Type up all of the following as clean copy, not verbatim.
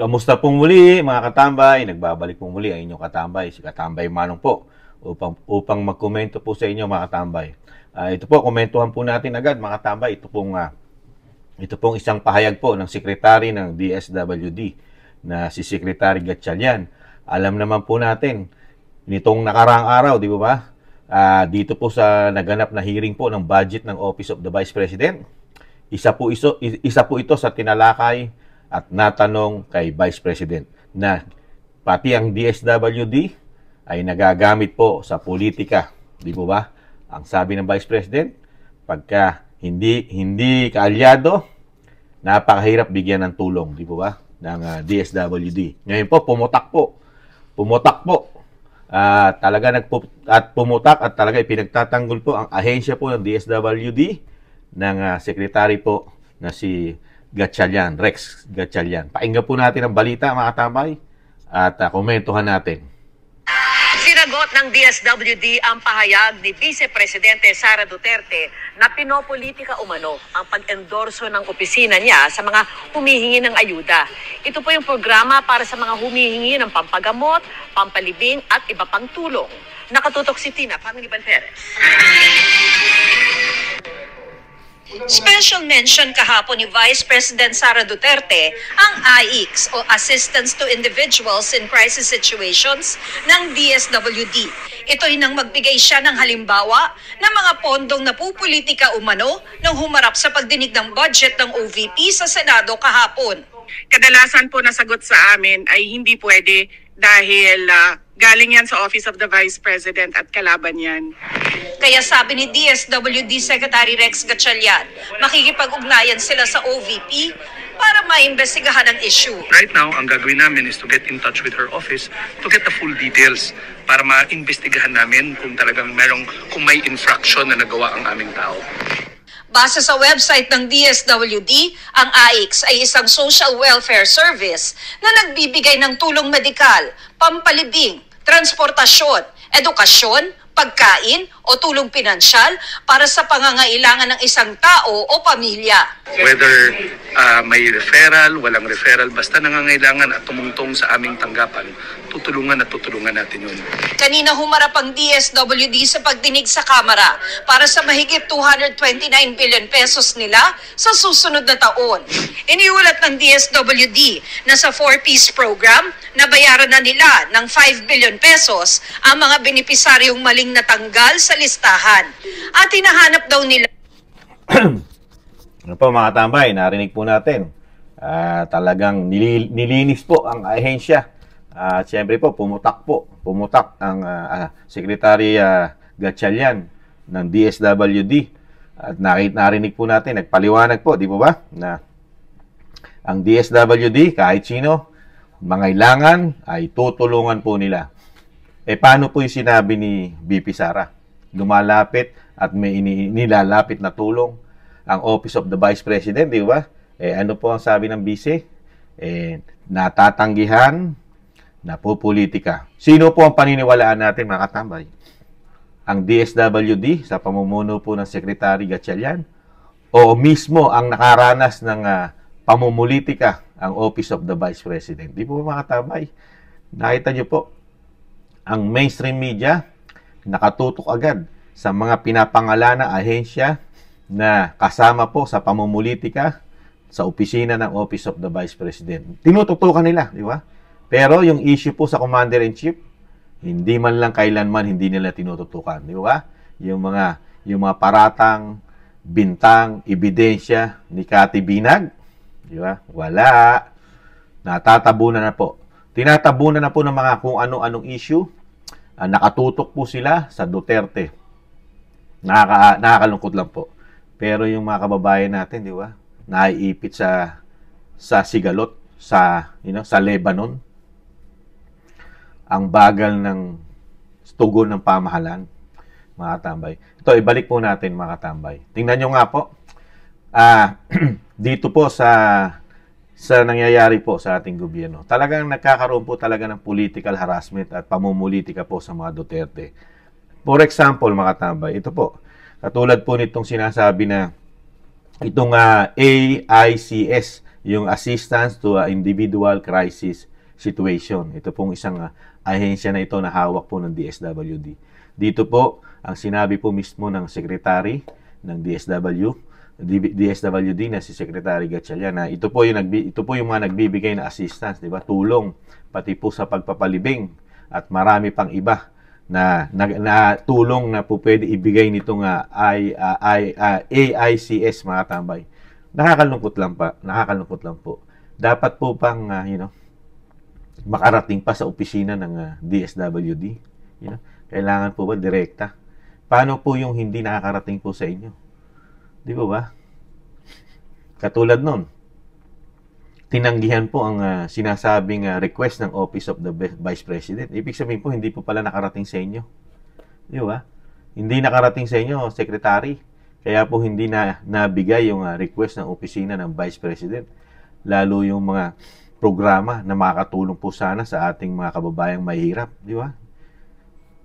Kamusta pong muli mga katambay? Nagbabalik pong muli ang inyong katambay, si Katambay Manong po, upang magkomento po sa inyo mga katambay. Ito po, komentuhan po natin agad mga katambay. Ito pong isang pahayag po ng Secretary ng DSWD na si Secretary Gatchalian. Alam naman po natin, nitong nakaraang araw, di ba? Dito po sa naganap na hearing po ng budget ng Office of the Vice President, isa po ito sa tinalakay at natanong kay Vice President na pati ang DSWD ay nagagamit po sa politika. Di po ba? Ang sabi ng Vice President, pagka hindi kaalyado, napakahirap bigyan ng tulong, di po ba? Ng DSWD. Ngayon po, pumutak po. Pumutak at talaga ipinagtatanggol po ang ahensya po ng DSWD ng secretary po na si Gatchalian, Rex Gatchalian. Pakinggan po natin ang balita mga katambay at komentuhan natin. Sinagot ng DSWD ang pahayag ni Vice Presidente Sara Duterte na pinopolitika umano ang pag-endorso ng opisina niya sa mga humihingi ng ayuda. Ito po yung programa para sa mga humihingi ng pampagamot, pampalibing at iba pang tulong. Nakatutok si Tina Pangiliban Perez. Special mention kahapon ni Vice President Sara Duterte ang AICS o Assistance to Individuals in Crisis Situations ng DSWD. Ito'y nang magbigay siya ng halimbawa ng mga pondong napupolitika umano nang humarap sa pagdinig ng budget ng OVP sa Senado kahapon. Kadalasan po nasagot sa amin ay hindi pwede dahil galing yan sa Office of the Vice President at kalaban yan. Kaya sabi ni DSWD Secretary Rex Gatchalian, makikipag-ugnayan sila sa OVP para maimbestigahan ang issue. Right now, ang gagawin namin is to get in touch with her office to get the full details para maimbestigahan namin kung talagang kung may infraction na nagawa ang aming tao. Base sa website ng DSWD, ang AICS ay isang social welfare service na nagbibigay ng tulong medikal, pampalibing, transportasyon, edukasyon, pagkain o tulong pinansyal para sa pangangailangan ng isang tao o pamilya. Whether may referral, walang referral, basta nangangailangan at tumungtong sa aming tanggapan, tutulungan natin yun. Kanina humarap ang DSWD sa pagdinig sa Kamara para sa mahigit 229 billion pesos nila sa susunod na taon. Iniulat ng DSWD na sa 4-piece program, nabayaran na nila ng 5 billion pesos ang mga benepisaryong maling natanggal sa listahan. At hinahanap daw nila. Ano po mga tambay, narinig po natin. Talagang nilinis po ang ahensya. Siyempre po, pumutak ang Secretary Gatchalian ng DSWD. At narinig po natin, nagpaliwanag po, di po ba? Na ang DSWD, kahit sino, mangailangan ay tutulungan po nila. Paano po yung sinabi ni VP Sara? Lumalapit at may nilalapit na tulong ang Office of the Vice President, di ba? Ano po ang sabi ng vice? Natatanggihan, napupolitika. Sino po ang paniniwalaan natin mga katambay? Ang DSWD sa pamumuno po ng Secretary Gatchalian o mismo ang nakaranas ng pamumulitika ang Office of the Vice President? Di po mga katambay? Nakita nyo po, ang mainstream media nakatutok agad sa mga pinapangalan na ahensya na kasama po sa pamumulitika sa opisina ng Office of the Vice President. Tinututukan nila, di ba? Pero yung issue po sa Commander-in-Chief, hindi man lang kailanman hindi nila tinututukan, di ba? Yung mga paratang, bintang, ebidensya ni Cathy Binag, di ba? Wala. Natatabunan na po. Tinatabunan na po ng mga kung ano-anong issue. Nakatutok po sila sa Duterte. Nakakalungkot lang po. Pero yung mga kababayan natin, di ba? Naiipit sa Sigalot, sa Lebanon. Ang bagal ng tugon ng pamahalaan, mga katambay. Ito, ibalik po natin, mga katambay. Tingnan nyo nga po. Dito po sa nangyayari po sa ating gobyerno, talagang nagkakaroon po talaga ng political harassment at pamumulitika po sa mga Duterte. For example, mga katambay, ito po, katulad po nitong sinasabi na itong AICS, yung assistance to individual crisis situation. Ito pong isang ahensya na ito na hawak po ng DSWD. Dito po, ang sinabi po mismo ng secretary ng DSWD na si Secretary Gatchalian na ito po yung mga nagbibigay na assistance, di ba? Tulong pati po sa pagpapalibing at marami pang iba na tulong na po pwede ibigay nitong AICS, mga tambay. Nakakalungkot lang po. Dapat po pang makarating pa sa opisina ng DSWD. Kailangan po ba direkta? Paano po yung hindi nakakarating po sa inyo? Di ba? Katulad nun, tinanggihan po ang sinasabing request ng Office of the Vice President. Ibig sabihin po, hindi po pala nakarating sa inyo. Di ba? Hindi nakarating sa inyo, Secretary. Kaya po hindi na nabigay yung request ng opisina ng Vice President. Lalo yung mga programa na makakatulong po sana sa ating mga kababayang mahihirap. Di ba?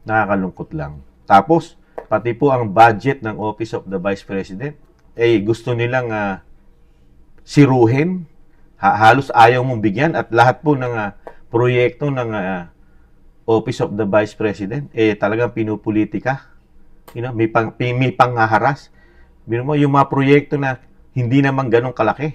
Nakakalungkot lang. Tapos, pati po ang budget ng Office of the Vice President, gusto nilang siruhin. Halos ayaw mong bigyan at lahat po ng proyekto ng Office of the Vice President talagang pinupolitika. May panghaharas. Bino mo yung mga proyekto na hindi naman ganun kalaki.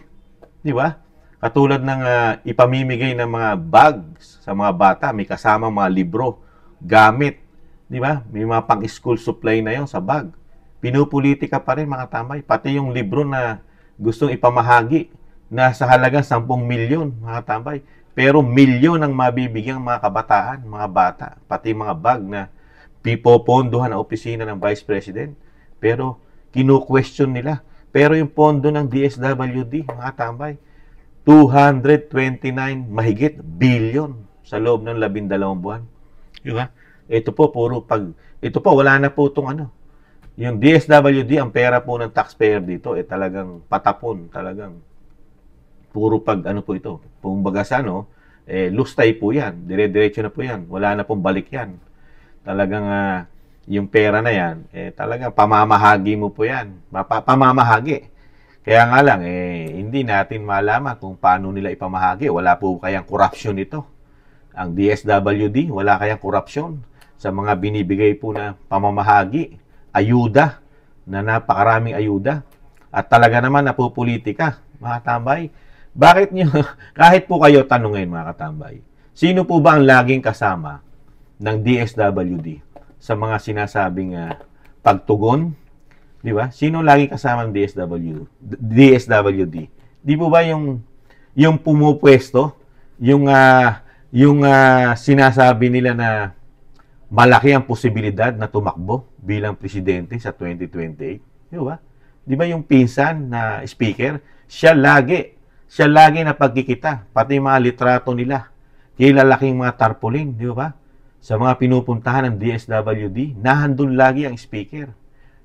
Di ba? Katulad ng ipamimigay ng mga bags sa mga bata, may kasama mga libro, gamit. Di ba? May mga pang-school supply na yon sa bag. Pinupolitika pa rin, mga tambay. Pati yung libro na gustong ipamahagi nasa halagang 10 milyon, mga tambay. Pero milyon ang mabibigyan mga kabataan, mga bata, pati mga bag na pipopondohan ang opisina ng Vice President. Pero kinu-question nila. Pero yung pondo ng DSWD, mga tambay, 229 mahigit billion sa loob ng 12 buwan. Diba? Ito po wala na po itong Yung DSWD, ang pera po ng taxpayer dito, talagang patapon, talagang puro po ito. Kumbaga lustay po yan. Dire-diretso na po yan. Wala na pong balik yan. Talagang yung pera na yan, talagang pamamahagi mo po yan. Pamamahagi. Kaya nga lang, hindi natin malaman kung paano nila ipamahagi. Wala po kayang corruption ito. Ang DSWD, wala kayang corruption sa mga binibigay po na pamamahagi. Ayuda, na napakaraming ayuda. At talaga naman napupolitika, mga tambay. Bakit nyo, kahit po kayo tanungin, mga katambay, sino po ba ang laging kasama ng DSWD sa mga sinasabing pagtugon? Di ba? Sino laging kasama ng DSWD? Di po ba yung pumupwesto, yung sinasabi nila na malaki ang posibilidad na tumakbo bilang presidente sa 2028? Di ba? Di ba yung pinsan na speaker, siya lagi na pagkikita, pati mga litrato nila, kilalaking mga tarpaulin, di ba? Sa mga pinupuntahan ng DSWD, nahandun lagi ang speaker.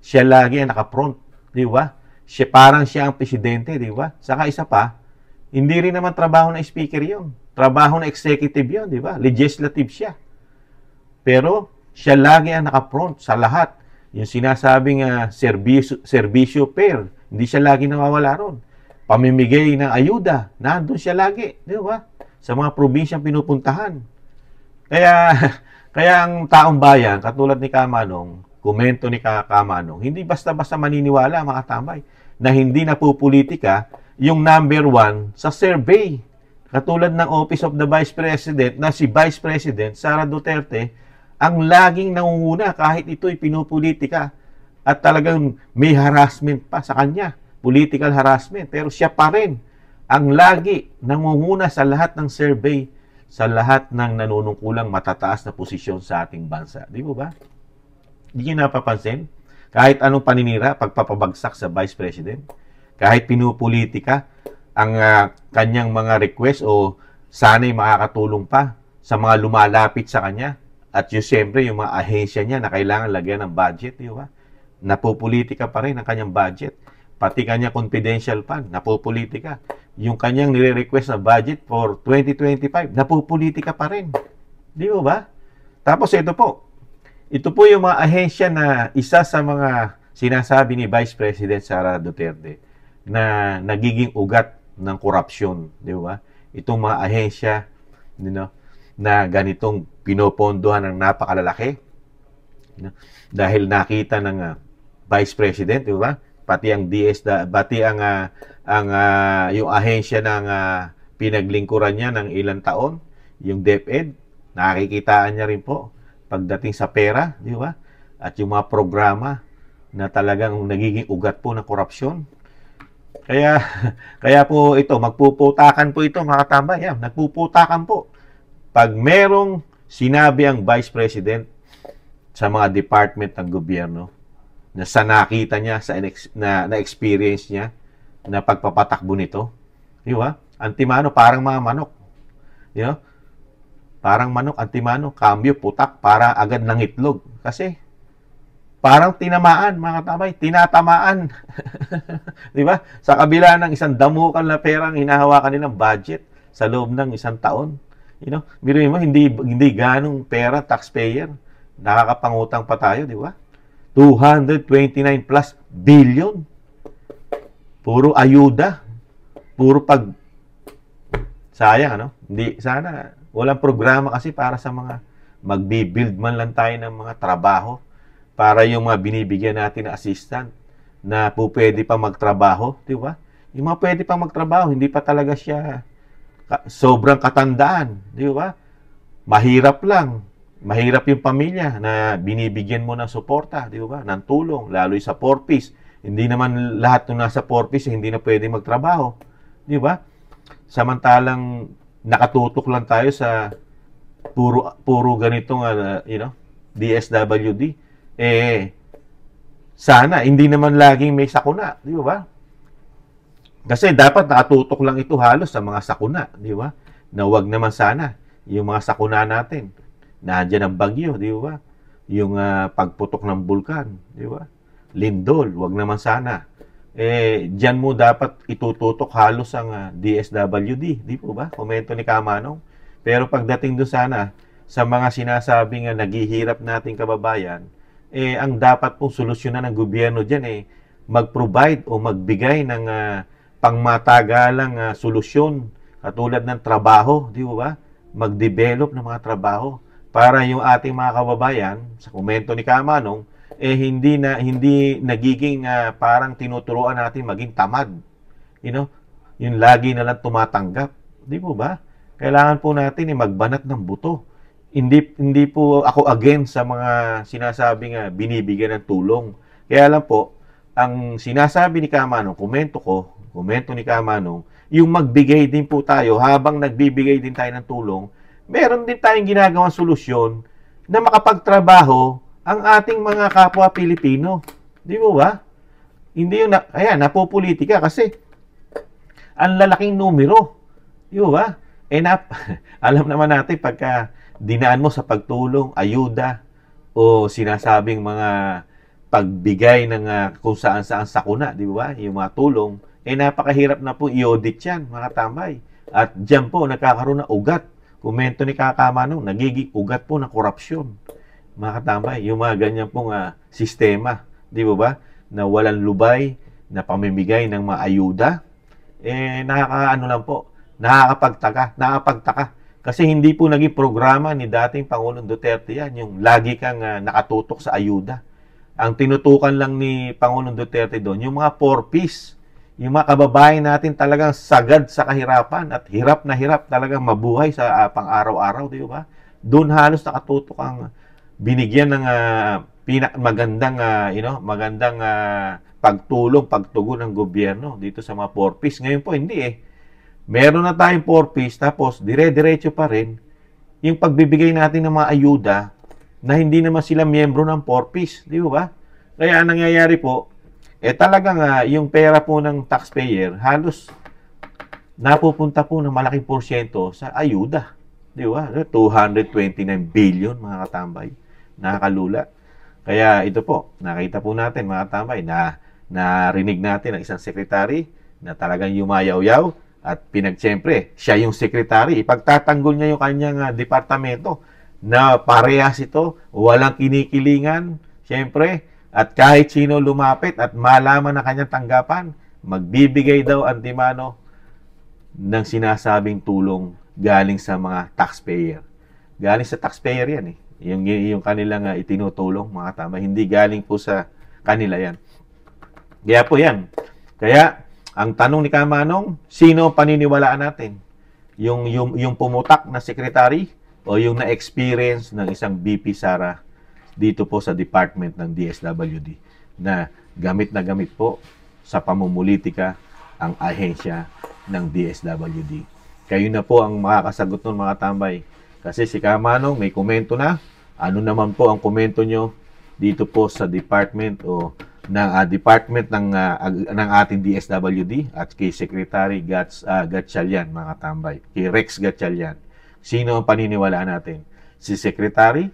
Siya lagi ang nakapront, di ba? Parang siya ang presidente, di ba? Saka isa pa, hindi rin naman trabaho ng speaker yun. Trabaho ng executive yun, di ba? Legislative siya. Pero, siya lagi ang nakapront sa lahat. Yung sinasabing serbisyo pair, hindi siya lagi nawawala ron. Pamimigay ng ayuda, nandun siya lagi, di ba? Sa mga probinsyang pinupuntahan. Kaya ang taong bayan, katulad ni Kamanong, komento ni Kamanong, hindi basta-basta maniniwala, mga tambay, na hindi napupolitika yung number 1 sa survey. Katulad ng Office of the Vice President, na si Vice President Sara Duterte, ang laging nangunguna kahit ito'y pinupolitika at talagang may harassment pa sa kanya. Political harassment, pero siya pa rin ang lagi nangunguna sa lahat ng survey, sa lahat ng nanunungkulang matataas na posisyon sa ating bansa. Di ba? Hindi nyo napapansin? Kahit anong paninira, pagpapabagsak sa Vice President, kahit pinupolitika ang kanyang mga request o sana'y makakatulong pa sa mga lumalapit sa kanya, at yung siyempre yung mga ahensya niya na kailangan lagyan ng budget, di ba? Napupolitika pa rin ang kanyang budget. Pati kanya confidential fund, napupolitika. Yung kanyang nire-request na budget for 2025, napupolitika pa rin. Di ba? Tapos ito po yung mga ahensya na isa sa mga sinasabi ni Vice President Sara Duterte na nagiging ugat ng korupsyon, di ba? Itong mga ahensya, na ganitong pinopondohan ng napakalalaki, dahil nakita ng Vice President, di ba? Pati ang pati yung ahensya ng pinaglingkuran niya ng ilang taon, yung DepEd, nakikitaan niya rin po pagdating sa pera, di ba? At yung mga programa na talagang nagiging ugat po ng korupsyon. Kaya po ito, magpuputakan po ito, mga katambay. Yan, nagpuputakan po. Pag merong sinabi ang Vice President sa mga department ng gobyerno na sa nakita niya, na experience niya na pagpapatakbo nito, di ba? Antimano, parang mga manok. Di ba? Parang manok, antimano, cambio, putak, para agad ng itlog. Kasi parang tinamaan, mga katabay, tinatamaan. Di ba? Sa kabila ng isang damukan na perang hinahawakan nilang budget sa loob ng isang taon. Biruin mo, hindi ganong pera, taxpayer. Nakakapangutang pa tayo, di ba? 229 plus billion. Puro ayuda. Puro sayang, Hindi, sana, walang programa kasi para sa mga magbi-build man lang tayo ng mga trabaho para yung mga binibigyan natin na assistant na po pwede pa magtrabaho, di ba? Yung mga pwede pa magtrabaho, hindi pa talaga siya sobrang katandaan, di ba? Mahirap lang. Mahirap yung pamilya na binibigyan mo ng suporta, di ba? Ng tulong, lalo yung sa 4Ps. Hindi naman lahat ng nasa 4Ps hindi na pwede magtrabaho, di ba? Samantalang nakatutok lang tayo sa puro ganitong DSWD. Sana hindi naman laging may sakuna, di ba? Kasi dapat nakatutok lang ito halos sa mga sakuna, di ba? Na wag naman sana yung mga sakuna natin. Nandiyan ang bagyo, di ba? Yung pagputok ng bulkan, di ba? Lindol, wag naman sana. Diyan mo dapat itututok halos ang DSWD, di po ba? Komento ni Kamanong. Pero pagdating doon sana sa mga sinasabing naghihirap nating kababayan, ang dapat pong solusyonan ng gobyerno diyan mag-provide o magbigay ng pangmatagalang solusyon katulad ng trabaho, di ba? Mag-develop ng mga trabaho para yung ating mga kababayan, sa komento ni Kamanong, hindi nagiging parang tinuturuan natin maging tamad. Yung lagi na lang tumatanggap. Di po ba? Kailangan po natin magbanat ng buto. Hindi po ako against sa mga sinasabing binibigyan ng tulong. Kaya lang po, ang sinasabi ni Kamanong, komento ni Kamanong, yung magbigay din po tayo, habang nagbibigay din tayo ng tulong, meron din tayong ginagawang solusyon na makapagtrabaho ang ating mga kapwa Pilipino. Di ba ba? Hindi yung, napopolitika kasi ang lalaking numero. Di ba ba? Alam naman natin pagka dinaan mo sa pagtulong, ayuda, o sinasabing mga pagbigay ng kung saan-saan sakuna, di ba? Yung mga tulong, napakahirap na po i-audit yan, mga tambay. At dyan po, nagkakaroon ng ugat. Komento ni Kamanong, nagiging ugat po ng korupsyon. Mga katambay, yung mga ganyan pong sistema, di ba ba? Na walang lubay, na pamimigay ng mga ayuda, nakakapagtaka. Kasi hindi po naging programa ni dating Pangulong Duterte yan, yung lagi kang nakatutok sa ayuda. Ang tinutukan lang ni Pangulong Duterte doon, yung mga 4Ps, yung mga kababayan natin talagang sagad sa kahirapan at hirap na hirap talagang mabuhay sa pang-araw-araw, di ba? Doon halos nakatutok ang binigyan ng magandang pagtulong, pagtugon ng gobyerno dito sa mga 4Ps. Ngayon po, hindi Meron na tayong 4Ps, tapos dire-diretso pa rin yung pagbibigay natin ng mga ayuda na hindi naman sila miyembro ng 4Ps, di ba? Kaya nangyayari po, talagang yung pera po ng taxpayer, halos napupunta po ng malaking porsyento sa ayuda. Di ba? 229 billion, mga katambay. Nakakalula. Kaya ito po, nakita po natin, mga katambay, na narinig natin ang isang sekretary na talagang yumayaw-yaw. At siyempre, siya yung secretary. Ipagtatanggol niya yung kanyang departamento na parehas ito, walang kinikilingan, siyempre. At kahit sino lumapit at malaman na kanyang tanggapan, magbibigay daw antimano ng sinasabing tulong galing sa mga taxpayer. Galing sa taxpayer yan eh. Yung kanilang itinutulong, mga tambay. Hindi galing po sa kanila yan. Kaya po yan. Kaya, ang tanong ni Kamanong, sino paniniwalaan natin? Yung pumutak na secretary o yung na-experience ng isang BP Sara dito po sa department ng DSWD na gamit po sa pamumulitika ang ahensya ng DSWD. Kayo na po ang makakasagot nun, mga tambay. Kasi si Kamanong may komento na. Ano naman po ang komento nyo dito po sa department o ng department ng ating DSWD at kay Secretary Gatchalian, mga tambay. Kay Rex Gatchalian. Sino ang paniniwalaan natin? Si Secretary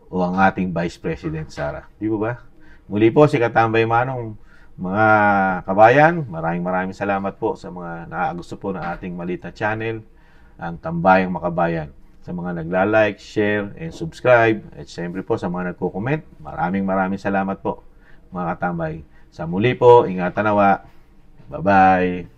o ang ating Vice President Sara? Di ba? Muli po si Katambay Manong, mga kabayan, maraming salamat po sa mga nakakagusto po ng ating maliit na channel, ang Tambayang Makabayan. Sa mga nagla-like, share, and subscribe, at siyempre po sa mga nagko-comment, maraming salamat po, mga katambay. Sa muli po, ingatan nawa. Bye-bye.